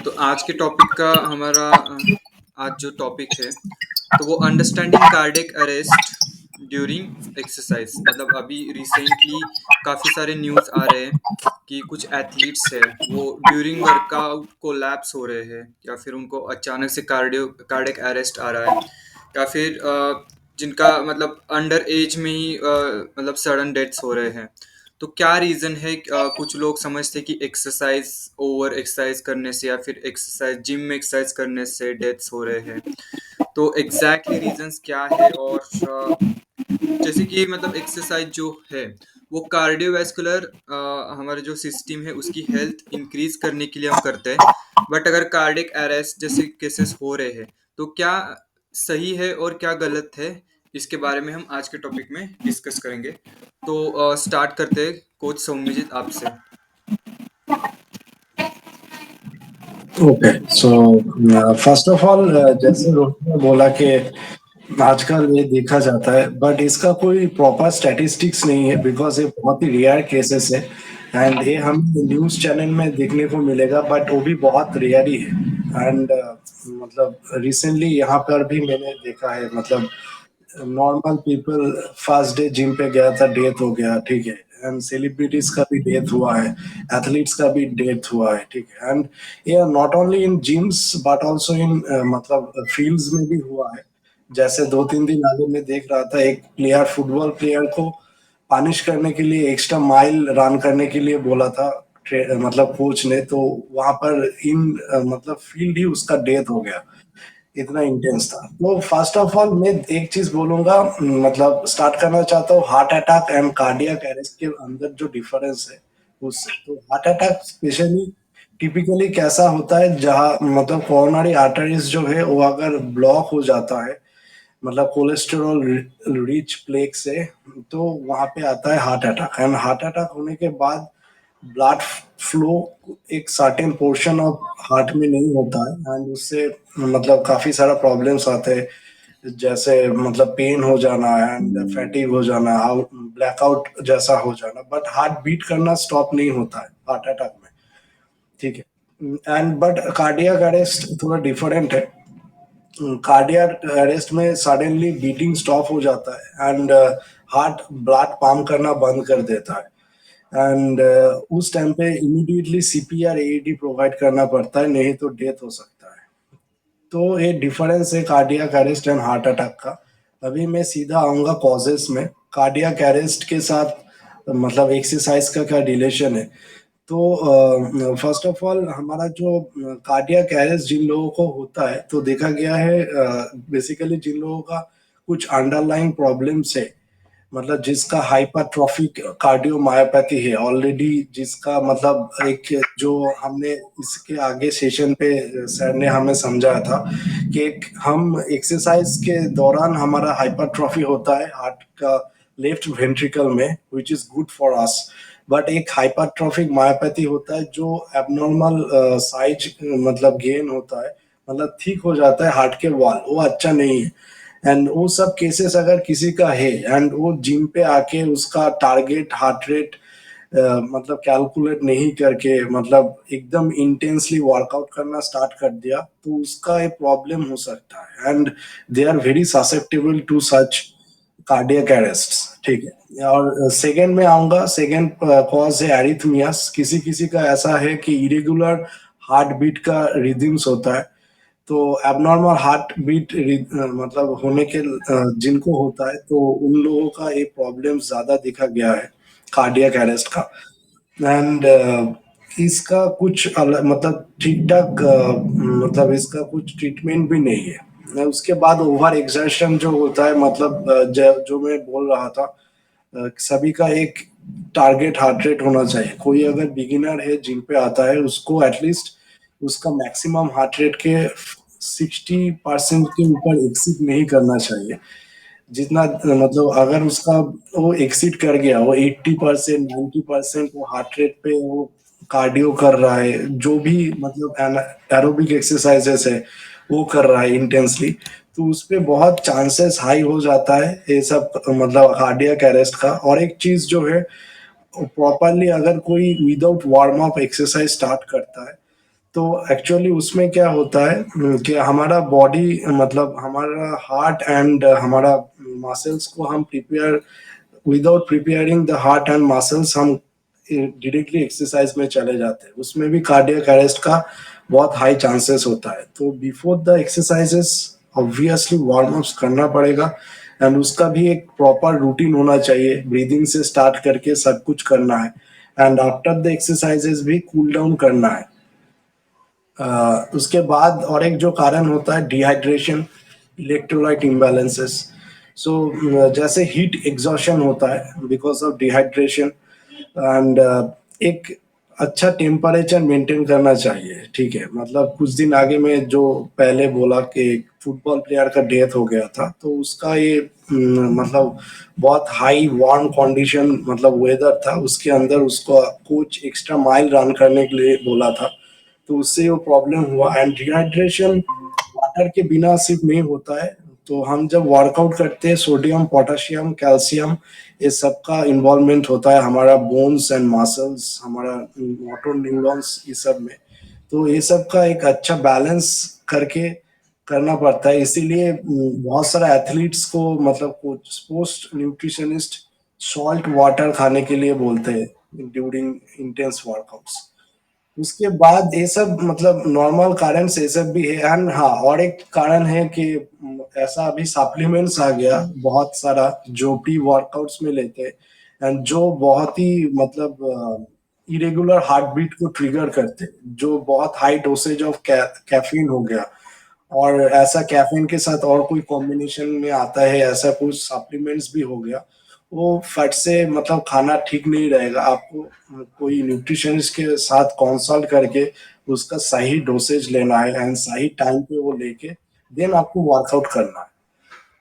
तो आज के टॉपिक का हमारा आज जो टॉपिक है तो वो understanding cardiac arrest during exercise. मतलब अभी रिसेंटली काफ़ी सारे न्यूज़ आ रहे हैं कि कुछ एथलीट्स है वो ड्यूरिंग वर्कआउट कोलैप्स हो रहे हैं या फिर उनको अचानक से कार्डियक अरेस्ट आ रहा है या फिर जिनका मतलब अंडर एज में ही मतलब सडन डेथ्स हो रहे हैं। तो क्या रीज़न है? कुछ लोग समझते हैं कि एक्सरसाइज ओवर एक्सरसाइज करने से या फिर एक्सरसाइज जिम में एक्सरसाइज करने से डेथ्स हो रहे हैं। तो एग्जैक्टली रीजंस क्या है? और जैसे कि मतलब एक्सरसाइज जो है वो कार्डियोवैस्कुलर हमारे जो सिस्टम है उसकी हेल्थ इंक्रीज करने के लिए हम करते हैं। बट अगर कार्डियक अरेस्ट जैसे केसेस हो रहे हैं तो क्या सही है और क्या गलत है, इसके बारे में हम आज के टॉपिक में डिस्कस करेंगे। तो स्टार्ट करते हैं कोच सौम्यजीत आपसे। Okay so first of all जैसे रोहित ने बोला कि आजकल ये देखा जाता है बट इसका कोई प्रॉपर स्टैटिस्टिक्स नहीं है बिकॉज ये बहुत ही रेयर केसेस है एंड ये हम न्यूज़ चैनल में देखने को मिलेगा बट वो भी बहुत रेयर ही है एंड मतलब रिसेंटली यहाँ पर भी मैंने देखा है मतलब normal people first day gym पे गया था डेथ हो गया ठीक है एंड सेलिब्रिटीज का भी डेथ हुआ है एथलीट्स का भी डेथ हुआ है ठीक है एंड ये not only in gyms but also in मतलब फील्ड्स में भी हुआ है। जैसे 2-3 दिन आगे मैं देख रहा था एक प्लेयर फुटबॉल प्लेयर को पनिश करने के लिए एक्स्ट्रा माइल रन करने के लिए बोला था मतलब कोच ने तो वहां पर इन मतलब फील्ड ही उसका डेथ हो गया। इतना इंटेंस था। तो फर्स्ट ऑफ ऑल मैं एक चीज बोलूंगा मतलब स्टार्ट करना चाहता हूँ heart attack and cardiac arrest के अंदर जो डिफरेंस है उससे। तो हार्ट अटैक स्पेशली टिपिकली कैसा होता है जहाँ मतलब कोरोनरी आर्टरीज जो है वो अगर ब्लॉक हो जाता है मतलब कोलेस्टेरॉल रिच प्लेग से तो वहां पे आता है heart attack and heart attack होने के बाद ब्लड फ्लो एक सर्टेन पोर्शन ऑफ हार्ट में नहीं होता है एंड उससे मतलब काफी सारा प्रॉब्लम्स आते हैं जैसे मतलब पेन हो जाना एंड फैटिग हो जाना आउट ब्लैकआउट जैसा हो जाना बट हार्ट बीट करना स्टॉप नहीं होता है हार्ट अटैक में ठीक है एंड बट कार्डियक अरेस्ट थोड़ा डिफरेंट है। कार्डियक अरेस्ट में सडनली बीटिंग स्टॉप हो जाता है एंड हार्ट ब्लड पंप करना बंद कर देता है एंड उस टाइम पे इमीडिएटली सीपीआर एईडी प्रोवाइड करना पड़ता है नहीं तो डेथ हो सकता है। तो ये डिफरेंस है cardiac arrest and heart attack का। अभी मैं सीधा आऊंगा कॉजेस में कार्डियक अरेस्ट के साथ मतलब एक्सरसाइज का क्या रिलेशन है। तो फर्स्ट ऑफ ऑल हमारा जो कार्डियक अरेस्ट जिन लोगों को होता है तो देखा गया है बेसिकली जिन लोगों का कुछ अंडरलाइंग प्रॉब्लम्स है मतलब जिसका हाइपरट्रॉफिक कार्डियोमायोपैथी है ऑलरेडी जिसका मतलब एक जो हमने इसके आगे सेशन पे सर ने हमें समझाया था कि एक हम एक्सरसाइज के दौरान हमारा हाइपरट्रॉफी होता है हार्ट का लेफ्ट वेंट्रिकल में which is good for us but एक हाइपरट्रॉफिक मायोपैथी होता है जो एबनॉर्मल साइज मतलब गेन होता है मतलब ठीक हो जाता है हार्ट के वॉल वो अच्छा नहीं है एंड वो सब केसेस अगर किसी का है एंड वो जिम पे आके उसका टारगेट हार्ट रेट मतलब कैलकुलेट नहीं करके मतलब एकदम इंटेंसली वर्कआउट करना स्टार्ट कर दिया तो उसका एक प्रॉब्लम हो सकता है and they are very susceptible to such cardiac arrest ठीक है। और सेकेंड में आऊंगा सेकेंड कॉज है एरिथमियास किसी किसी का ऐसा है कि इरेगुलर हार्ट बीट का रिदम्स होता है तो एबनॉर्मल हार्ट बीट मतलब होने के जिनको होता है तो उन लोगों का ये प्रॉब्लम ज्यादा देखा गया है कार्डियक अरेस्ट का एंड इसका कुछ अलग मतलब ठीक ठाक मतलब इसका कुछ ट्रीटमेंट भी नहीं है। उसके बाद ओवर एक्सर्शन जो होता है मतलब जो मैं बोल रहा था सभी का एक टारगेट हार्ट रेट होना चाहिए। कोई अगर बिगिनर है जिम पे आता है उसको एटलीस्ट उसका मैक्सिमम हार्ट रेट के 60% के ऊपर एक्सीड नहीं करना चाहिए। जितना मतलब अगर उसका वो एक्सीड कर गया वो 80% 90% वो हार्ट रेट पे वो कार्डियो कर रहा है जो भी मतलब एरोबिक एक्सरसाइजेस है वो कर रहा है इंटेंसली तो उस पे बहुत चांसेस हाई हो जाता है ये सब मतलब कार्डियक अरेस्ट का। और एक चीज जो है प्रॉपरली अगर कोई without warm up exercise start करता है तो एक्चुअली उसमें क्या होता है कि हमारा बॉडी मतलब हमारा हार्ट एंड हमारा मसल्स को हम prepare without preparing the heart and muscles हम डायरेक्टली एक्सरसाइज में चले जाते हैं, उसमें भी कार्डियक अरेस्ट का बहुत हाई चांसेस होता है। तो before the exercises obviously warm ups करना पड़ेगा एंड उसका भी एक प्रॉपर रूटीन होना चाहिए, ब्रीदिंग से स्टार्ट करके सब कुछ करना है एंड आफ्टर द एक्सरसाइजेस भी कूल डाउन करना है। उसके बाद और एक जो कारण होता है डिहाइड्रेशन, इलेक्ट्रोलाइट इम्बैलेंसेस। सो जैसे हीट एग्जॉशन होता है बिकॉज ऑफ डिहाइड्रेशन एंड एक अच्छा टेम्परेचर मेंटेन करना चाहिए, ठीक है। मतलब कुछ दिन आगे में जो पहले बोला कि एक फुटबॉल प्लेयर का डेथ हो गया था, तो उसका ये मतलब बहुत हाई वार्म कंडीशन मतलब वेदर था, उसके अंदर उसको कोच एक्स्ट्रा माइल रन करने के लिए बोला था, तो उससे वो प्रॉब्लम हुआ। एंड डिहाइड्रेशन वाटर के बिना सिर्फ नहीं होता है। तो हम जब वर्कआउट करते हैं सोडियम, पोटेशियम, कैल्शियम ये सबका इन्वॉल्वमेंट होता है हमारा बोन्स एंड मसल्स, हमारा मोटर न्यूरॉन्स ये सब में। तो ये सब का एक अच्छा बैलेंस करके करना पड़ता है। इसीलिए बहुत सारा एथलीट्स को मतलब coach sports nutritionist salt water खाने के लिए बोलते हैं ड्यूरिंग इंटेंस वर्कआउट्स। उसके बाद ये सब मतलब नॉर्मल कारण से ये सब भी है। एंड हाँ, और एक कारण है कि ऐसा अभी सप्लीमेंट्स आ गया बहुत सारा जो प्री वर्कआउट्स में लेते हैं एंड जो बहुत ही मतलब इरेगुलर हार्ट बीट को ट्रिगर करते हैं, जो बहुत हाई डोसेज ऑफ कैफीन हो गया और ऐसा कैफीन के साथ और कोई कॉम्बिनेशन में आता है, ऐसा कुछ सप्लीमेंट्स भी हो गया, वो फट से मतलब खाना ठीक नहीं रहेगा। आपको कोई न्यूट्रिशनिस्ट के साथ कंसल्ट करके उसका सही डोसेज लेना है एंड सही टाइम पे वो लेके देन आपको वर्कआउट करना है।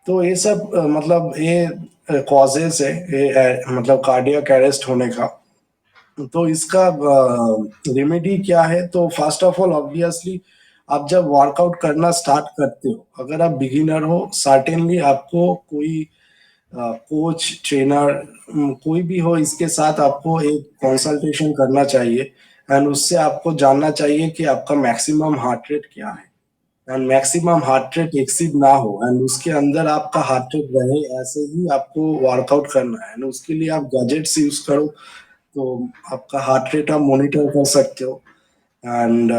तो ये सब मतलब ये कॉजेज है ये मतलब कार्डियक अरेस्ट होने का। तो इसका रेमेडी क्या है? तो फर्स्ट ऑफ ऑल ऑब्वियसली आप जब वर्कआउट करना स्टार्ट करते हो, अगर आप बिगिनर हो, सर्टेनली आपको कोई कोच, ट्रेनर कोई भी हो, इसके साथ आपको एक कंसल्टेशन करना चाहिए एंड उससे आपको जानना चाहिए कि आपका मैक्सिमम हार्ट रेट क्या है and maximum heart rate exceed ना हो एंड उसके अंदर आपका हार्ट रेट रहे, ऐसे ही आपको वर्कआउट करना है। एंड उसके लिए आप गैजेट्स यूज करो, तो आपका हार्ट रेट आप मॉनिटर कर सकते हो। एंड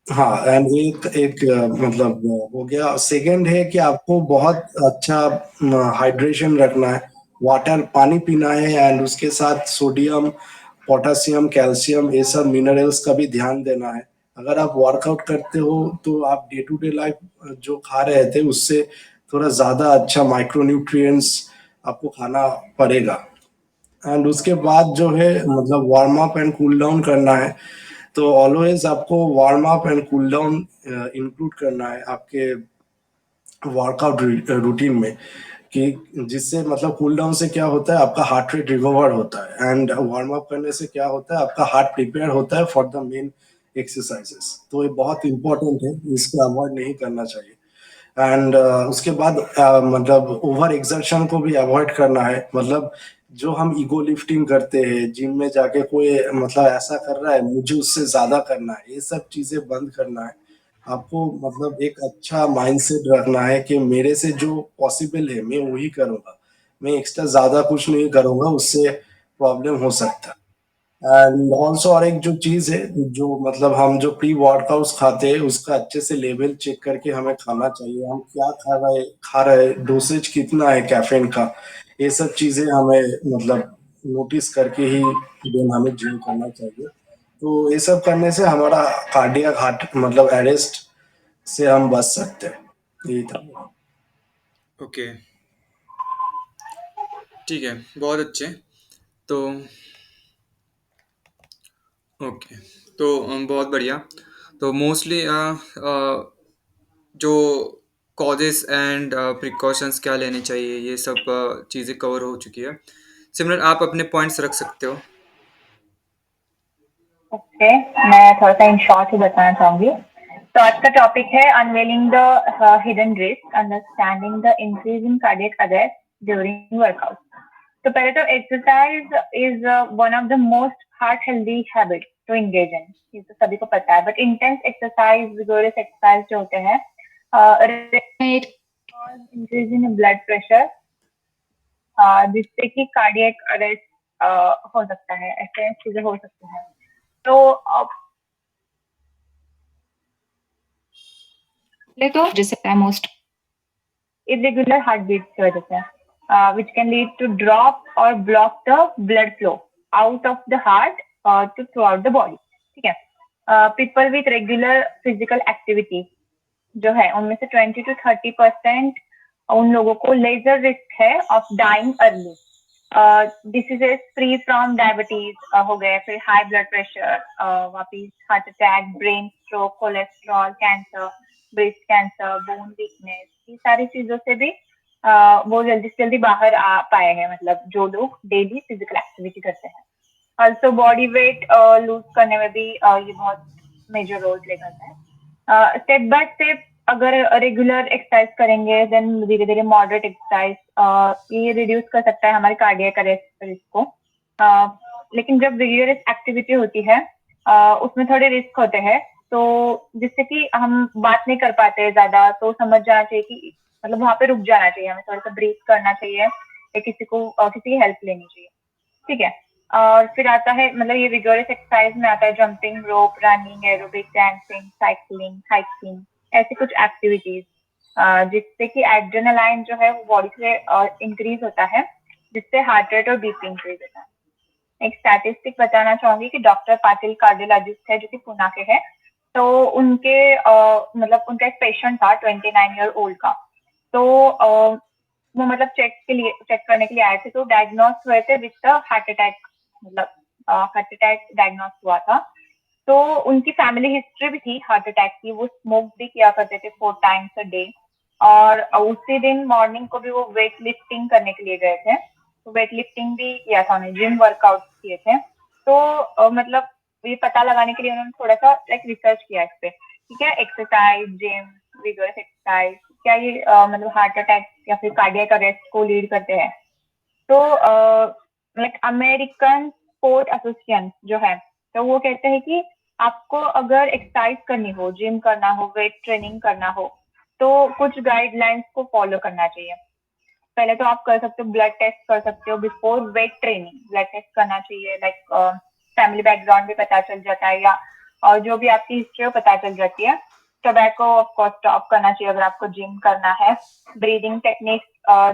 हाँ, एंड एक एक मतलब हो गया। सेकंड है कि आपको बहुत अच्छा हाइड्रेशन रखना है, वाटर पानी पीना है एंड उसके साथ सोडियम, पोटेशियम, कैल्शियम ये सब मिनरल्स का भी ध्यान देना है। अगर आप वर्कआउट करते हो तो आप डे टू डे लाइफ जो खा रहे थे उससे थोड़ा ज्यादा अच्छा माइक्रो न्यूट्रिएंट्स आपको खाना पड़ेगा। एंड उसके बाद जो है मतलब warm up and cool down करना है। तो ऑलवेज आपको warm up and cool down include करना है आपके वर्कआउट रूटीन में, कि जिससे मतलब कूल डाउन से क्या होता है आपका हार्ट रेट रिकवर होता है एंड वार्म अप करने से क्या होता है आपका हार्ट प्रिपेयर होता है फॉर द मेन एक्सरसाइजेस। तो ये बहुत इंपॉर्टेंट है, इसको अवॉइड नहीं करना चाहिए। एंड उसके बाद मतलब ओवर एक्सर्शन को भी अवॉइड करना है। मतलब जो हम ईगो लिफ्टिंग करते हैं जिम में जाके, कोई मतलब ऐसा कर रहा है मुझे उससे ज्यादा करना है, ये सब चीजें बंद करना है। आपको मतलब एक अच्छा माइंडसेट रखना है कि मेरे से जो पॉसिबल है मैं वही करूंगा, मैं एक्स्ट्रा ज्यादा कुछ नहीं करूंगा, उससे प्रॉब्लम हो सकता है। एंड ऑल्सो और एक जो चीज है, जो मतलब हम जो प्री वर्कआउट्स खाते हैं उसका अच्छे से लेवल चेक करके हमें खाना चाहिए, हम क्या खा रहे डोसेज कितना है कैफीन का, ये सब चीजें हमें मतलब नोटिस करके ही देन हमें जिम करना चाहिए। तो ये सब करने से हमारा कार्डियक हार्ट मतलब अरेस्ट से हम बच सकते हैं। यही था। ओके, ठीक है, बहुत अच्छे। तो ओके, तो बहुत बढ़िया। तो मोस्टली जो कॉजेस एंड प्रिकॉशंस क्या लेने चाहिए, ये सब चीज़ें कवर हो चुकी है। सिमरन, आप अपने पॉइंट्स रख सकते हो। ओके, मैं थोड़ा सा इन शॉर्ट ही बताना चाहूंगी। तो आज का टॉपिक है unveiling the hidden risk, understanding the increase in cardiac arrest during workout. तो पहले तो exercise is one of the most heart healthy habit to engage in, ये तो सभी को पता है. But intense exercise, vigorous exercise जो होते हैं, इंक्रीज इन ब्लड प्रेशर, जिससे कि कार्डियक अरेस्ट हो सकता है. ऐसे चीजें हो सकती हैं. तो जिससे मोस्ट irregular heartbeats की वजह से, which can lead to drop or block the blood flow out of the heart to throughout the body. ठीक है. People with regular physical activity जो है उनमें से 20 to 30% उन लोगों को लेजर रिस्क है of dying early. Diseases free from diabetes हो गए, फिर हाई ब्लड प्रेशर, वापिस heart attack, brain stroke, cholesterol, cancer, breast cancer, bone weakness, ये सारी चीजों से भी वो जल्दी से जल्दी बाहर आ पाए हैं, मतलब जो लोग डेली फिजिकल एक्टिविटी करते हैं. ऑल्सो बॉडी वेट लूज करने में भी ये बहुत मेजर रोल प्ले करता है. स्टेप बाय स्टेप अगर रेगुलर एक्सरसाइज करेंगे, देन धीरे धीरे मॉडरेट एक्सरसाइज ये रिड्यूस कर सकता है हमारे कार्डियक अरेस्ट रिस्क को. लेकिन जब विगरस एक्टिविटी होती है उसमें थोड़े रिस्क होते हैं, तो जिससे कि हम बात नहीं कर पाते ज्यादा, तो समझ जाना चाहिए कि मतलब वहां पे रुक जाना चाहिए, हमें थोड़ा सा ब्रीथ करना चाहिए या किसी की हेल्प लेनी चाहिए. ठीक है. और फिर आता है, मतलब ये विगोरस एक्सरसाइज में आता है jumping rope, running, aerobic, dancing, cycling, hiking, ऐसी कुछ एक्टिविटीज जिससे कि एड्रेनालाइन जो है वो बॉडी से इंक्रीज होता है, जिससे हार्ट रेट और बीपी इंक्रीज होता है. एक स्टैटिस्टिक बताना चाहूंगी कि डॉक्टर पाटिल कार्डियोलॉजिस्ट है जो कि पुणे के हैं. तो उनके मतलब उनका एक पेशेंट था 29 ईयर ओल्ड का. तो वो मतलब चेक करने के लिए आए थे, तो डायग्नोस हुए थे विद हार्ट अटैक, मतलब हार्ट अटैक डायग्नोस हुआ था. तो उनकी फैमिली हिस्ट्री भी थी हार्ट अटैक की. वो स्मोक भी किया करते थे 4 times a day, और उसी दिन मॉर्निंग को भी वो वेट लिफ्टिंग करने के लिए गए थे. तो वेट लिफ्टिंग भी किया था उन्होंने, जिम वर्कआउट किए थे. तो मतलब ये पता लगाने के लिए उन्होंने थोड़ा सा लाइक रिसर्च किया इस पे, ठीक है, एक्सरसाइज, जिम, विगरस एक्सरसाइज क्या ये मतलब हार्ट अटैक या फिर कार्डियक अरेस्ट को लीड करते हैं. तो लाइक अमेरिकन स्पोर्ट एसोसिएशन जो है, तो वो कहते हैं कि आपको अगर एक्सरसाइज करनी हो, जिम करना हो, वेट ट्रेनिंग करना हो, तो कुछ गाइडलाइंस को फॉलो करना चाहिए. पहले तो आप कर सकते हो, ब्लड टेस्ट कर सकते हो before weight training. Blood test करना चाहिए, लाइक फैमिली बैकग्राउंड भी पता चल जाता है, या और जो भी आपकी हिस्ट्री है पता चल जाती है. टोबैको ऑफकोर्स स्टॉप करना चाहिए अगर आपको जिम करना है. ब्रीदिंग टेक्निक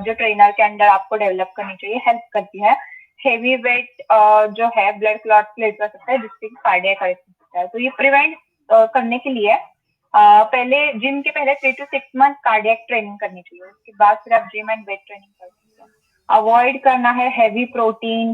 जो ट्रेनर के अंडर आपको डेवलप करनी चाहिए, हेल्प करती है. हेवी वेट जो है ब्लड क्लॉट क्रिएट कर सकता है, जिससे कार्डियक अरेस्ट हो सकता है. तो ये प्रिवेंट करने के लिए पहले जिम के पहले 3 to 6 month कार्डियक ट्रेनिंग करनी चाहिए. उसके बाद फिर आप जिम एंड वेट ट्रेनिंग कर सकते हैं. अवॉइड करना है heavy protein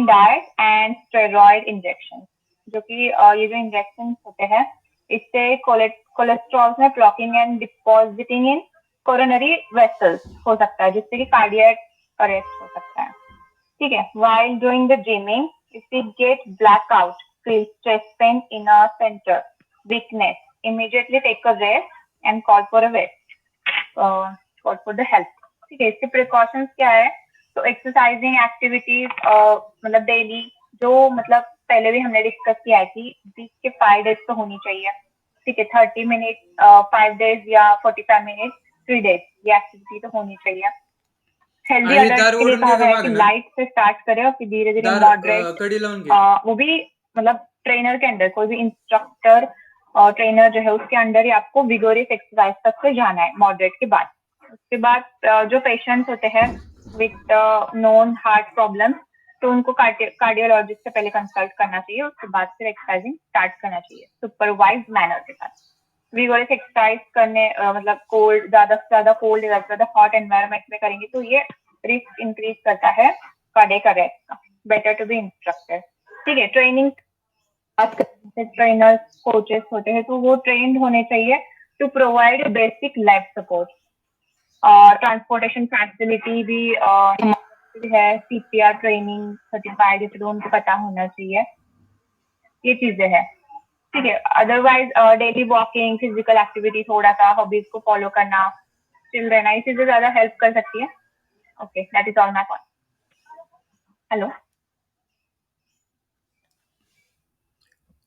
diet and steroid injection, जो कि ये जो इंजेक्शन होते हैं इससे कोलेस्ट्रॉल में blocking and depositing in coronary vessels हो सकता है, जिससे कि कार्डियक अरेस्ट हो सकता है. ठीक है. While doing the gymming, if you get blackout, feel chest pain in a centre, weakness, immediately take a rest and call for the help. ठीक है. इसके प्रिकॉशंस क्या है? तो एक्सरसाइजिंग एक्टिविटीज मतलब डेली, जो मतलब पहले भी हमने डिस्कस किया है कि वीक के 5 days तो होनी चाहिए. ठीक है. 30 मिनट 5 days या 45 मिनट 3 days, ये एक्टिविटी तो होनी चाहिए. हेल्दी आणि अडल्ट दार के लिए ओढून कहा घे गया गं है कि मागनं. लाइट से स्टार्ट करे और फिर धीरे धीरे दार मॉडरेट, कडी लावून घे. वो भी मतलब ट्रेनर के अंडर, कोई भी इंस्ट्रक्टर और ट्रेनर जो है उसके अंडर ही आपको विगोरस एक्सरसाइज तक से जाना है मॉडरेट के बाद. उसके बाद जो पेशेंट्स होते हैं विथ नोन हार्ट प्रॉब्लम, तो उनको कार्डियोलॉजिस्ट से पहले कंसल्ट करना चाहिए. उसके बाद फिर एक्सरसाइजिंग स्टार्ट करना चाहिए सुपरवाइज मैनर के साथ. विगोरस एक्सरसाइज करने मतलब कोल्ड, ज्यादा से ज्यादा कोल्ड या ज्यादा हॉट एनवायरनमेंट में करेंगे तो ये रिस्क इंक्रीज करता है कार्डियक अरेस्ट का. Better to be instructor. ठीक है. ट्रेनिंग बात करते हैं, ट्रेनर्स कोचेस होते हैं तो वो ट्रेंड होने चाहिए to provide basic life support. Transportation facility भी है. सीपीआर ट्रेनिंग सर्टिफाइड है तो उनको पता होना चाहिए. ये चीजें हैं. ठीक है. Otherwise daily walking, physical activity, थोड़ा सा हॉबीज को फॉलो करना, चिल रहना, ये चीजें ज्यादा हेल्प कर सकती है. Okay, that is all my point. Hello.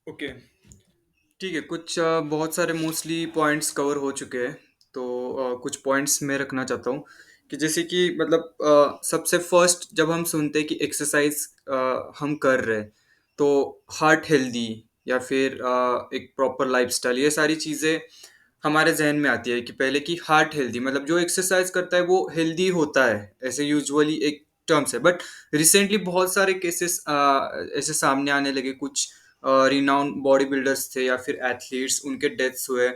Okay, ठीक है। कुछ बहुत सारे मोस्टली पॉइंट्स कवर हो चुके हैं। तो कुछ पॉइंट्स मैं रखना चाहता हूँ कि जैसे कि मतलब सबसे फर्स्ट जब हम सुनते हैं कि एक्सरसाइज हम कर रहे हैं, तो हार्ट हेल्दी या फिर एक प्रॉपर लाइफस्टाइल, ये सारी चीज़ें हमारे जहन में आती है कि पहले कि हार्ट हेल्दी मतलब जो एक्सरसाइज करता है वो हेल्दी होता है, ऐसे यूजुअली एक टर्म्स है। बट रिसेंटली बहुत सारे केसेस ऐसे सामने आने लगे। कुछ रिनाउंड बॉडी बिल्डर्स थे या फिर एथलीट्स, उनके डेथ्स हुए।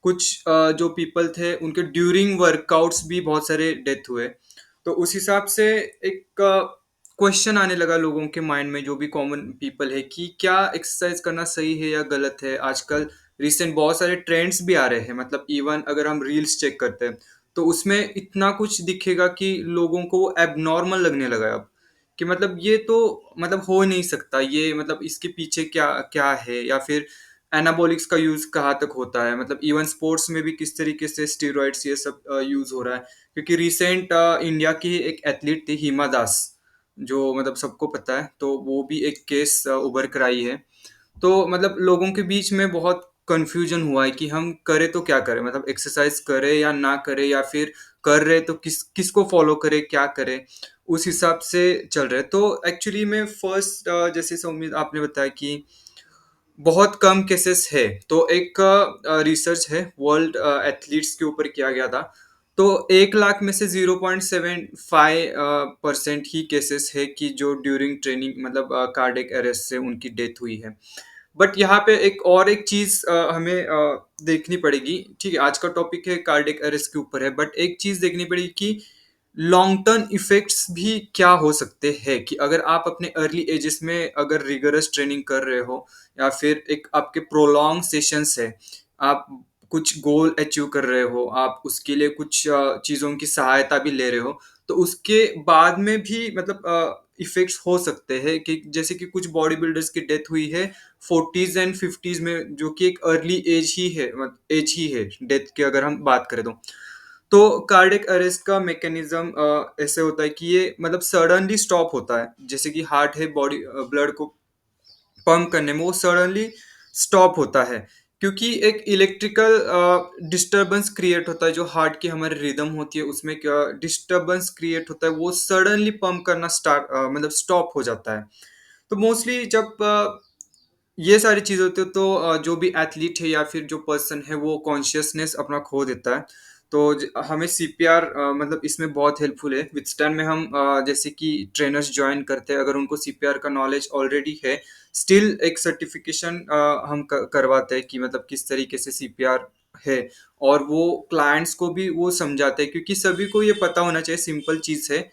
कुछ जो पीपल थे उनके ड्यूरिंग वर्कआउट्स भी बहुत सारे डेथ हुए। तो उस हिसाब से एक क्वेश्चन आने लगा लोगों के माइंड में, जो भी कॉमन पीपल है, कि क्या एक्सरसाइज करना सही है या गलत है। आजकल रिसेंट बहुत सारे ट्रेंड्स भी आ रहे हैं, मतलब इवन अगर हम रील्स चेक करते हैं तो उसमें इतना कुछ दिखेगा कि लोगों को वो एबनॉर्मल लगने लगा है अब, कि मतलब ये तो मतलब हो नहीं सकता, ये मतलब इसके पीछे क्या क्या है, या फिर एनाबॉलिक्स का यूज कहाँ तक होता है। मतलब इवन स्पोर्ट्स में भी किस तरीके से स्टेरॉइड्स ये सब यूज हो रहा है। क्योंकि रिसेंट इंडिया की एक एथलीट थी हिमा दास, जो मतलब सबको पता है, तो वो भी एक केस उभर कर आई है। तो मतलब लोगों के बीच में बहुत कंफ्यूजन हुआ है कि हम करें तो क्या करें, मतलब एक्सरसाइज करें या ना करें, या फिर कर रहे तो किसको फॉलो करें, क्या करें, उस हिसाब से चल रहे। तो एक्चुअली में फर्स्ट जैसे सौम्य आपने बताया कि बहुत कम केसेस है, तो एक रिसर्च है वर्ल्ड एथलीट्स के ऊपर किया गया था। तो 1 लाख में से 0.75% ही केसेस है कि जो ड्यूरिंग ट्रेनिंग मतलब कार्डियक अरेस्ट से उनकी डेथ हुई है। बट यहाँ पे एक चीज हमें देखनी पड़ेगी। ठीक है, आज का टॉपिक है कार्डियक अरेस्ट के ऊपर है, बट एक चीज देखनी पड़ेगी कि लॉन्ग टर्म इफेक्ट्स भी क्या हो सकते हैं। कि अगर आप अपने अर्ली एजेस में अगर रिगरस ट्रेनिंग कर रहे हो, या फिर एक आपके प्रोलॉन्ग सेशंस है, आप कुछ गोल अचीव कर रहे हो, आप उसके लिए कुछ चीज़ों की सहायता भी ले रहे हो, तो उसके बाद में भी मतलब इफेक्ट्स हो सकते हैं। कि जैसे कि कुछ बॉडी बिल्डर्स की डेथ हुई है 40s एंड 50s में, जो कि एक अर्ली एज ही है, मतलब एज ही है डेथ की अगर हम बात करें तो कार्डियक अरेस्ट का मैकेनिज्म ऐसे होता है कि ये मतलब सडनली स्टॉप होता है। जैसे कि हार्ट है, बॉडी ब्लड को पंप करने में वो सडनली स्टॉप होता है, क्योंकि एक इलेक्ट्रिकल डिस्टरबेंस क्रिएट होता है। जो हार्ट की हमारी रिदम होती है उसमें क्या डिस्टरबेंस क्रिएट होता है, वो सडनली पंप करना स्टार्ट मतलब स्टॉप हो जाता है। तो मोस्टली जब ये सारी चीज़ होती है तो जो भी एथलीट है या फिर जो पर्सन है वो कॉन्शियसनेस अपना खो देता है। तो हमें सीपीआर मतलब इसमें बहुत हेल्पफुल है। विथस्टैंड में हम जैसे कि ट्रेनर्स ज्वाइन करते हैं, अगर उनको सीपीआर का नॉलेज ऑलरेडी है, स्टिल एक सर्टिफिकेशन हम करवाते हैं कि मतलब किस तरीके से सीपीआर है। और वो क्लाइंट्स को भी वो समझाते हैं, क्योंकि सभी को ये पता होना चाहिए, सिंपल चीज़ है।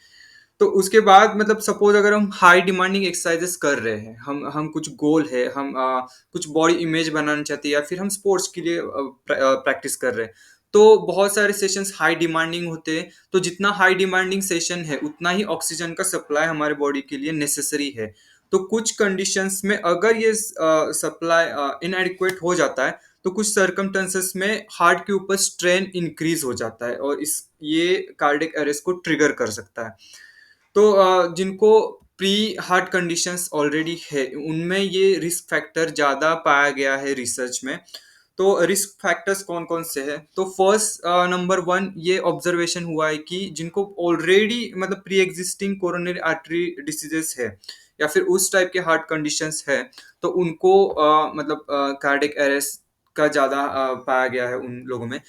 तो उसके बाद मतलब सपोज अगर हम हाई डिमांडिंग एक्सरसाइजेस कर रहे हैं, हम कुछ गोल है, हम कुछ बॉडी इमेज बनाना चाहते हैं, या फिर हम स्पोर्ट्स के लिए प्रैक्टिस कर रहे हैं, तो बहुत सारे सेशंस हाई डिमांडिंग होते हैं। तो जितना हाई डिमांडिंग सेशन है उतना ही ऑक्सीजन का सप्लाई हमारे बॉडी के लिए नेसेसरी है। तो कुछ कंडीशंस में अगर ये सप्लाई इनएडिक्वेट हो जाता है, तो कुछ सर्कमस्टेंसेस में हार्ट के ऊपर स्ट्रेन इंक्रीज हो जाता है, और इस ये कार्डियक अरेस्ट को ट्रिगर कर सकता है। तो जिनको प्री हार्ट कंडीशंस ऑलरेडी है उनमें ये रिस्क फैक्टर ज़्यादा पाया गया है रिसर्च में। तो रिस्क फैक्टर्स कौन कौन से हैं, तो फर्स्ट नंबर वन ये ऑब्जर्वेशन हुआ है कि जिनको ऑलरेडी मतलब pre existing coronary artery diseases है, या फिर उस टाइप के हार्ट कंडीशंस है, तो उनको मतलब कार्डियक अरेस्ट का ज़्यादा पाया गया है उन लोगों में।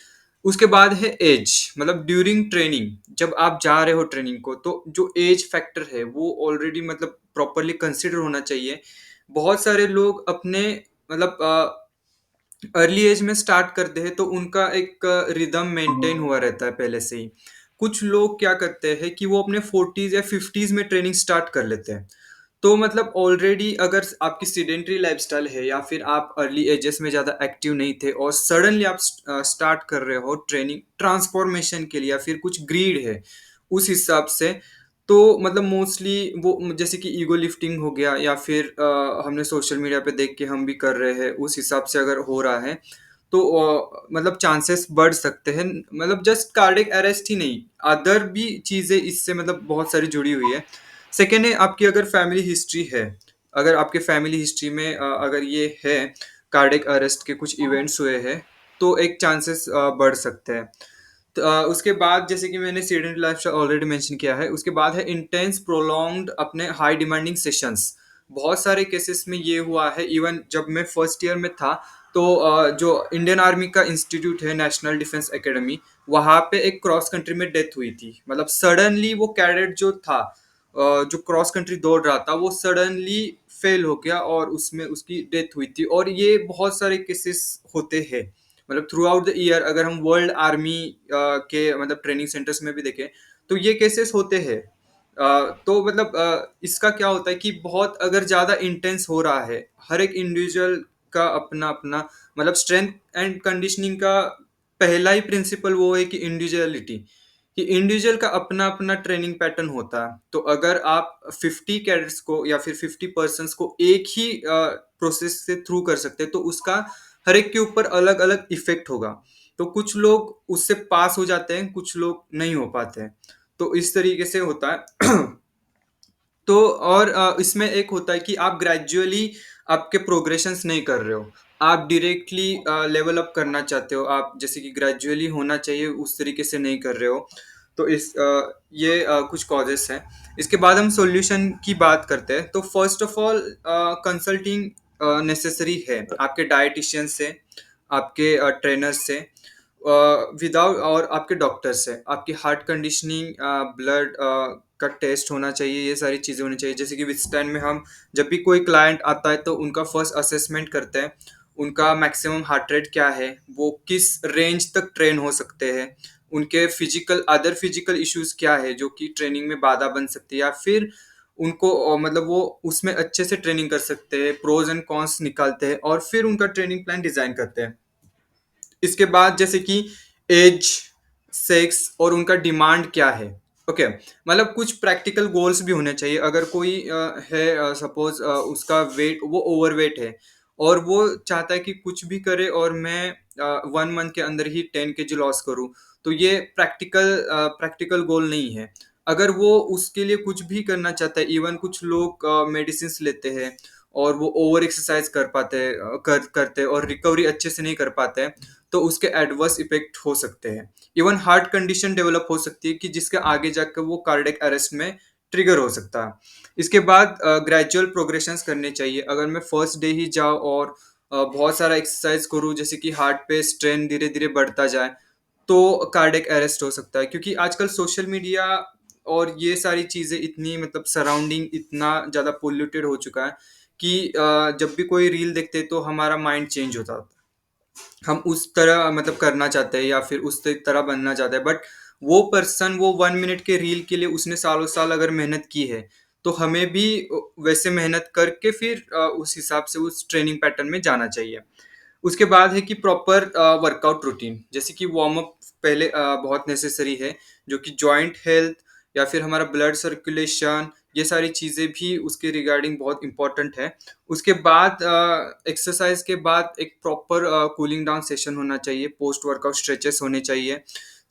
उसके बाद है एज, मतलब ड्यूरिंग ट्रेनिंग जब आप जा रहे हो ट्रेनिंग को, तो जो एज फैक्टर है वो ऑलरेडी मतलब प्रॉपरली कंसिडर होना चाहिए। बहुत सारे लोग अपने मतलब अर्ली एज में स्टार्ट करते हैं, तो उनका एक रिदम मेंटेन हुआ रहता है पहले से ही। कुछ लोग क्या करते हैं कि वो अपने 40s या 50s में ट्रेनिंग स्टार्ट कर लेते हैं। तो मतलब ऑलरेडी अगर आपकी सीडेंटरी लाइफस्टाइल है, या फिर आप अर्ली एजेस में ज़्यादा एक्टिव नहीं थे और सडनली आप स्टार्ट कर रहे हो ट्रेनिंग ट्रांसफॉर्मेशन के लिए, या फिर कुछ ग्रीड है उस हिसाब से, तो मतलब मोस्टली वो जैसे कि ईगो लिफ्टिंग हो गया, या फिर हमने सोशल मीडिया पे देख के हम भी कर रहे हैं, उस हिसाब से अगर हो रहा है तो मतलब चांसेस बढ़ सकते हैं। मतलब जस्ट कार्डियक अरेस्ट ही नहीं, अदर भी चीज़ें इससे मतलब बहुत सारी जुड़ी हुई है। सेकेंड है आपकी अगर फैमिली हिस्ट्री है, अगर आपके फैमिली हिस्ट्री में अगर ये है, कार्डियक अरेस्ट के कुछ इवेंट्स हुए हैं, तो एक चांसेस बढ़ सकते हैं। तो, उसके बाद जैसे कि मैंने सीडेंटरी लाइफस्टाइल ऑलरेडी मेंशन किया है, उसके बाद है इंटेंस प्रोलॉन्ग्ड अपने हाई डिमांडिंग सेशंस। बहुत सारे केसेस में ये हुआ है, इवन जब मैं फर्स्ट ईयर में था, तो जो इंडियन आर्मी का इंस्टीट्यूट है, नेशनल डिफेंस एकेडमी, वहाँ पे एक क्रॉस कंट्री में डेथ हुई थी। मतलब सडनली वो कैडेट जो था, जो क्रॉस कंट्री दौड़ रहा था, वो सडनली फेल हो गया और उसमें उसकी डेथ हुई थी। और ये बहुत सारे केसेस होते हैं, मतलब थ्रू आउट द ईयर। अगर हम वर्ल्ड आर्मी के मतलब ट्रेनिंग सेंटर्स में भी देखें, तो ये केसेस होते हैं। तो मतलब इसका क्या होता है कि बहुत अगर ज़्यादा इंटेंस हो रहा है, हर एक इंडिविजुअल का अपना अपना मतलब स्ट्रेंथ एंड कंडीशनिंग का पहला ही प्रिंसिपल वो है कि इंडिविजुअलिटी, कि इंडिविजुअल का अपना अपना ट्रेनिंग पैटर्न होता है। तो अगर आप 50 कैडेट्स को या फिर 50 पर्सन्स को एक ही प्रोसेस से थ्रू कर सकते हैं, तो उसका हर एक के ऊपर अलग अलग इफेक्ट होगा। तो कुछ लोग उससे पास हो जाते हैं, कुछ लोग नहीं हो पाते हैं। तो इस तरीके से होता है। तो और इसमें एक होता है कि आप ग्रेजुअली आपके प्रोग्रेशंस नहीं कर रहे हो, आप डायरेक्टली लेवल अप करना चाहते हो, आप जैसे कि ग्रेजुअली होना चाहिए उस तरीके से नहीं कर रहे हो। तो ये कुछ कॉजेस हैं। इसके बाद हम सॉल्यूशन की बात करते हैं। तो first of all, consulting necessary है आपके डाइटिशियन से, आपके ट्रेनर से, विदाउट और आपके डॉक्टर से। आपकी हार्ट कंडीशनिंग, ब्लड का टेस्ट होना चाहिए, ये सारी चीज़ें होनी चाहिए। जैसे कि विथस्टैंड में हम जब भी कोई क्लाइंट आता है, तो उनका फर्स्ट असेसमेंट करते हैं, उनका मैक्सिमम हार्ट रेट क्या है, वो किस रेंज तक ट्रेन हो सकते हैं, उनके अदर फिजिकल इश्यूज क्या है जो कि ट्रेनिंग में बाधा बन सकती है, या फिर उनको मतलब वो उसमें अच्छे से ट्रेनिंग कर सकते हैं, प्रोज एंड कॉन्स निकालते हैं और फिर उनका ट्रेनिंग प्लान डिजाइन करते हैं। इसके बाद जैसे कि एज, सेक्स और उनका डिमांड क्या है। ओके, मतलब कुछ प्रैक्टिकल गोल्स भी होने चाहिए। अगर कोई है, सपोज उसका वेट, वो ओवरवेट है और वो चाहता है कि कुछ भी करे और मैं 1 मंथ के अंदर ही 10 kg लॉस करूं, तो ये प्रैक्टिकल गोल नहीं है। अगर वो उसके लिए कुछ भी करना चाहता है, इवन कुछ लोग मेडिसिन लेते हैं और वो ओवर एक्सरसाइज करते हैं और रिकवरी अच्छे से नहीं कर पाते हैं, तो उसके एडवर्स इफेक्ट हो सकते हैं। इवन हार्ट कंडीशन डेवलप हो सकती है कि जिसके आगे जाकर वो कार्डियक अरेस्ट में ट्रिगर हो सकता है। इसके बाद ग्रेजुअल प्रोग्रेशंस करने चाहिए। अगर मैं फर्स्ट डे ही जाऊँ और बहुत सारा एक्सरसाइज करूँ, जैसे कि हार्ट पे स्ट्रेन धीरे धीरे बढ़ता जाए, तो कार्डियक अरेस्ट हो सकता है। क्योंकि आजकल सोशल मीडिया और ये सारी चीज़ें इतनी मतलब सराउंडिंग इतना ज़्यादा पोल्यूटेड हो चुका है कि जब भी कोई रील देखते हैं तो हमारा माइंड चेंज होता है। हम उस तरह मतलब करना चाहते हैं या फिर उस तरह बनना चाहते हैं, बट वो पर्सन वो 1 मिनट के रील के लिए उसने सालों साल अगर मेहनत की है, तो हमें भी वैसे मेहनत करके फिर उस हिसाब से उस ट्रेनिंग पैटर्न में जाना चाहिए। उसके बाद है कि प्रॉपर वर्कआउट रूटीन, जैसे कि वार्म अप पहले बहुत नेसेसरी है, जो कि जॉइंट हेल्थ या फिर हमारा ब्लड सर्कुलेशन, ये सारी चीज़ें भी उसके रिगार्डिंग बहुत इंपॉर्टेंट है। उसके बाद एक्सरसाइज के बाद एक प्रॉपर कूलिंग डाउन सेशन होना चाहिए, पोस्ट वर्कआउट स्ट्रेचेस होने चाहिए,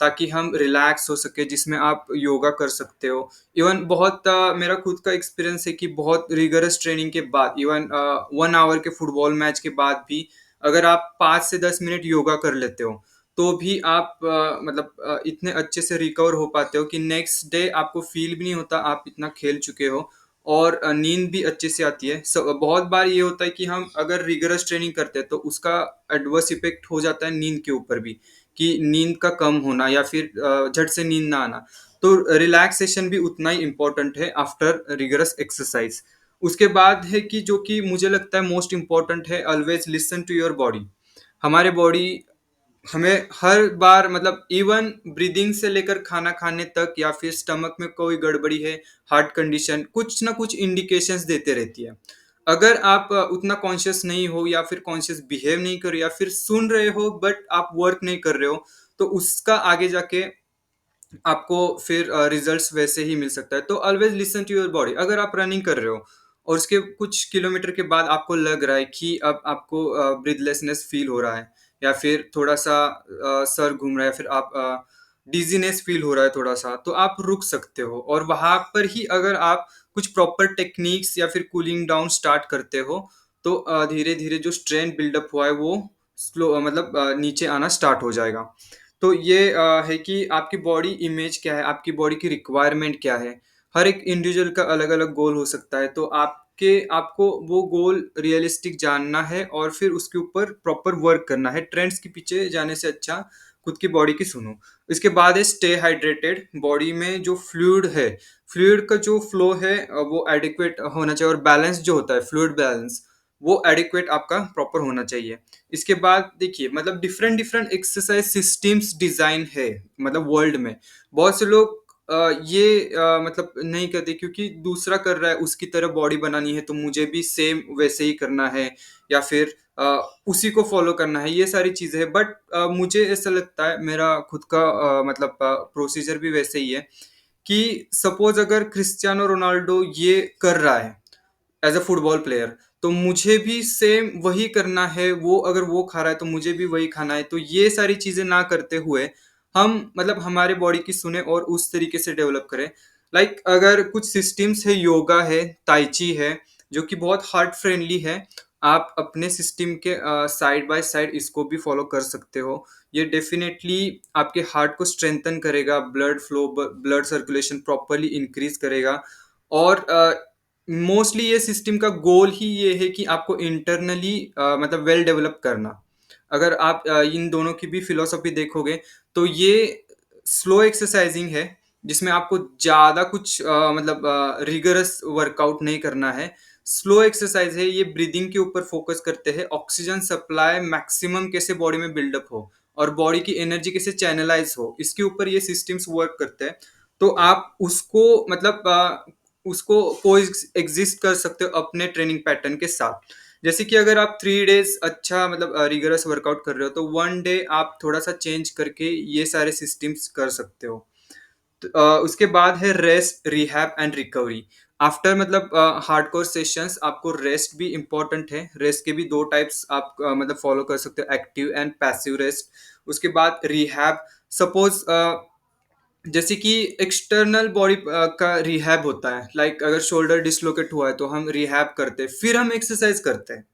ताकि हम रिलैक्स हो सके, जिसमें आप योगा कर सकते हो। इवन बहुत मेरा खुद का एक्सपीरियंस है कि बहुत रिगरस ट्रेनिंग के बाद, इवन 1 आवर के फुटबॉल मैच के बाद भी अगर आप 5 से 10 मिनट योगा कर लेते हो, तो भी आप मतलब इतने अच्छे से रिकवर हो पाते हो कि नेक्स्ट डे आपको फील भी नहीं होता आप इतना खेल चुके हो, और नींद भी अच्छे से आती है। बहुत बार ये होता है कि हम अगर रिगरस ट्रेनिंग करते हैं, तो उसका एडवर्स इफेक्ट हो जाता है नींद के ऊपर भी, कि नींद का कम होना या फिर झट से नींद ना आना। तो रिलैक्सेशन भी उतना ही इम्पोर्टेंट है आफ्टर रिगरस एक्सरसाइज। उसके बाद है कि जो कि मुझे लगता है मोस्ट इम्पोर्टेंट है, always listen to your body. हमारे बॉडी हमें हर बार मतलब इवन ब्रीदिंग से लेकर खाना खाने तक, या फिर स्टमक में कोई गड़बड़ी है, हार्ट कंडीशन, कुछ ना कुछ इंडिकेशंस देते रहती है। अगर आप उतना कॉन्शियस नहीं हो, या फिर कॉन्शियस बिहेव नहीं कर रहे हो, या फिर सुन रहे हो बट आप वर्क नहीं कर रहे हो, तो उसका आगे जाके आपको फिर रिजल्ट्स वैसे ही मिल सकता है। तो always listen to your body. अगर आप रनिंग कर रहे हो और उसके कुछ किलोमीटर के बाद आपको लग रहा है कि अब आपको ब्रीथलेसनेस फील हो रहा है, या फिर थोड़ा सा सर घूम रहा है, फिर आप डिजीनेस फील हो रहा है थोड़ा सा, तो आप रुक सकते हो, और वहां पर ही अगर आप कुछ प्रॉपर टेक्निक्स या फिर कूलिंग डाउन स्टार्ट करते हो, तो धीरे धीरे जो स्ट्रेन बिल्डअप हुआ है वो स्लो मतलब नीचे आना स्टार्ट हो जाएगा। तो ये है कि आपकी बॉडी इमेज क्या है, आपकी बॉडी की रिक्वायरमेंट क्या है। हर एक इंडिविजुअल का अलग अलग गोल हो सकता है, तो आपको वो गोल रियलिस्टिक जानना है और फिर उसके ऊपर प्रॉपर वर्क करना है। ट्रेंड्स के पीछे जाने से अच्छा खुद की बॉडी की सुनो। इसके बाद है स्टे हाइड्रेटेड। बॉडी में जो फ्लूइड है, फ्लूइड का जो फ्लो है वो एडिक्वेट होना चाहिए, और बैलेंस जो होता है फ्लूइड बैलेंस, वो एडिक्वेट आपका प्रॉपर होना चाहिए। इसके बाद देखिए, मतलब different different exercise systems design है, मतलब वर्ल्ड में बहुत से लोग मतलब नहीं करते, क्योंकि दूसरा कर रहा है उसकी तरह बॉडी बनानी है तो मुझे भी सेम वैसे ही करना है, या फिर उसी को फॉलो करना है, ये सारी चीजें हैं। बट मुझे ऐसा लगता है, मेरा खुद का मतलब प्रोसीजर भी वैसे ही है कि सपोज अगर क्रिस्टियानो रोनाल्डो ये कर रहा है एज अ फुटबॉल प्लेयर, तो मुझे भी सेम वही करना है। वो अगर वो खा रहा है तो मुझे भी वही खाना है। तो ये सारी चीजें ना करते हुए हम मतलब हमारे बॉडी की सुने और उस तरीके से डेवलप करें। लाइक अगर कुछ सिस्टम्स है, योगा है, ताइची है, जो कि बहुत हार्ट फ्रेंडली है, आप अपने सिस्टम के साइड बाय साइड इसको भी फॉलो कर सकते हो। ये डेफिनेटली आपके हार्ट को स्ट्रेंथन करेगा, blood flow, blood circulation properly increase करेगा। और मोस्टली ये सिस्टम का गोल ही ये है कि आपको इंटरनली मतलब वेल डेवलप करना। अगर आप इन दोनों की भी फिलोसफी देखोगे, तो ये स्लो एक्सरसाइजिंग है, जिसमें आपको ज्यादा कुछ मतलब रिगरस वर्कआउट नहीं करना है। स्लो एक्सरसाइज है, ये ब्रीदिंग के ऊपर फोकस करते हैं, ऑक्सीजन सप्लाई मैक्सिमम कैसे बॉडी में बिल्डअप हो और बॉडी की एनर्जी कैसे चैनलाइज हो, इसके ऊपर ये सिस्टम्स वर्क करते हैं। तो आप उसको मतलब उसको को एग्जिस्ट कर सकते हो अपने ट्रेनिंग पैटर्न के साथ। जैसे कि अगर आप 3 डेज अच्छा मतलब रिगरस वर्कआउट कर रहे हो, तो 1 डे आप थोड़ा सा चेंज करके ये सारे सिस्टम्स कर सकते हो। तो, उसके बाद है rest, rehab and recovery. After मतलब हार्डकोर सेशंस आपको रेस्ट भी इंपॉर्टेंट है। रेस्ट के भी 2 टाइप्स आप मतलब फॉलो कर सकते हो, एक्टिव एंड पैसिव रेस्ट। उसके बाद रिहैब, सपोज जैसे कि एक्सटर्नल बॉडी का रिहैब होता है, लाइक अगर शोल्डर डिसलोकेट हुआ है तो हम रिहैब करते हैं, फिर हम एक्सरसाइज करते हैं,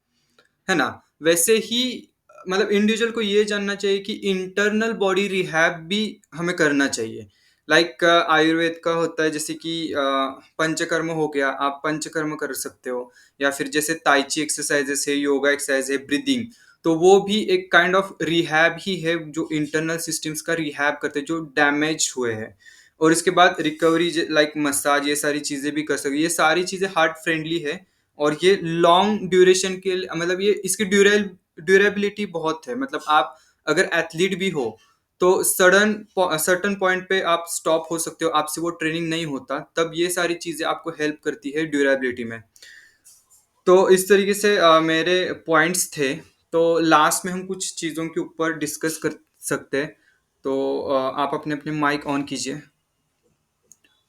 है ना। वैसे ही मतलब इंडिविजुअल को ये जानना चाहिए कि इंटरनल बॉडी रिहैब भी हमें करना चाहिए। लाइक आयुर्वेद का होता है, जैसे कि पंचकर्म हो गया, आप पंचकर्म कर सकते हो, या फिर जैसे ताइची एक्सरसाइजेस है, योगा एक्सरसाइज है, ब्रीदिंग, तो वो भी एक काइंड ऑफ रिहैब ही है, जो इंटरनल सिस्टम्स का रिहैब करते हैं जो डैमेज हुए हैं। और इसके बाद रिकवरी, लाइक मसाज, ये सारी चीजें भी कर सकते, ये सारी चीजें हार्ट फ्रेंडली है। और ये लॉन्ग ड्यूरेशन के मतलब ये इसकी ड्यूरेबिलिटी बहुत है। मतलब आप अगर एथलीट भी हो, तो सर्टन पॉइंट पे आप स्टॉप हो सकते हो, आपसे वो ट्रेनिंग नहीं होता, तब ये सारी चीजें आपको हेल्प करती है ड्यूरेबिलिटी में। तो इस तरीके से मेरे पॉइंट्स थे। तो लास्ट में हम कुछ चीज़ों के ऊपर डिस्कस कर सकते हैं। तो आप अपने अपने माइक ऑन कीजिए।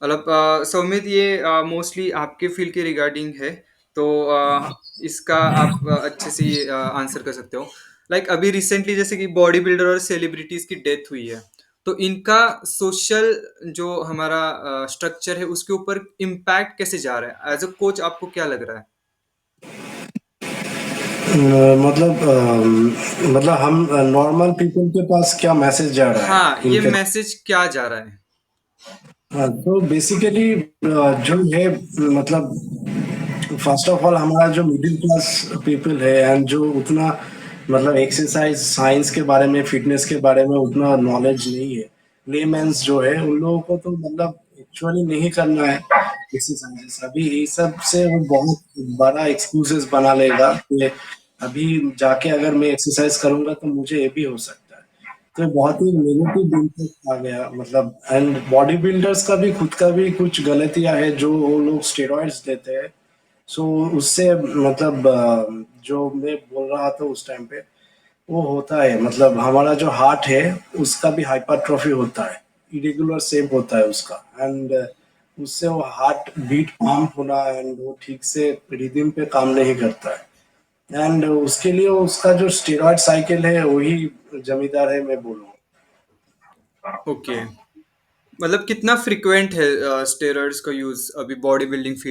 मतलब सौमित, ये मोस्टली आपके फील्ड के रिगार्डिंग है, तो इसका आप अच्छे से ये आंसर कर सकते हो। लाइक अभी रिसेंटली जैसे कि बॉडी बिल्डर और सेलिब्रिटीज की डेथ हुई है, तो इनका सोशल जो हमारा स्ट्रक्चर है उसके ऊपर इम्पैक्ट कैसे जा रहा है? एज अ कोच आपको क्या लग रहा है? मतलब हम नॉर्मल पीपल के पास क्या मैसेज जा रहा है हाँ, ये इनके। मैसेज क्या जा रहा है? हाँ, तो बेसिकली जो है, मतलब फर्स्ट ऑफ ऑल हमारा जो मिडिल क्लास पीपल है एंड जो उतना मतलब एक्सरसाइज साइंस के बारे में, फिटनेस के बारे में उतना नॉलेज नहीं है, लेमेंस जो है उन लोगों को तो मतलब एक्चुअली नहीं करना है एक्सरसाइजेस। अभी ये सब से वो बहुत बड़ा एक्सक्यूजेस बना लेगा कि अभी जाके अगर मैं एक्सरसाइज करूंगा तो मुझे ये भी हो सकता है। तो बहुत ही नेगेटिव इम्पैक्ट आ गया मतलब। एंड बॉडी बिल्डर्स का भी खुद का भी कुछ गलतियां है, जो वो लोग स्टेरॉइड्स देते हैं। सो उससे मतलब जो मैं बोल रहा था उस टाइम पे, वो होता है मतलब हमारा जो हार्ट है उसका भी हाइपरट्रॉफी होता है, इरेगुलर शेप होता है उसका। एंड उससे वो हार्ट बीट पंप होना एंड वो ठीक से रिदम पे काम नहीं करता है। एंड उसके लिए उसका जो स्टेरॉइड साइकिल है वही जमींदार है, मैं बोलूँगा। ओके, मतलब कितना फ्रिक्वेंट है स्टेरॉइड्स का यूज अभी बॉडी बिल्डिंग फील्ड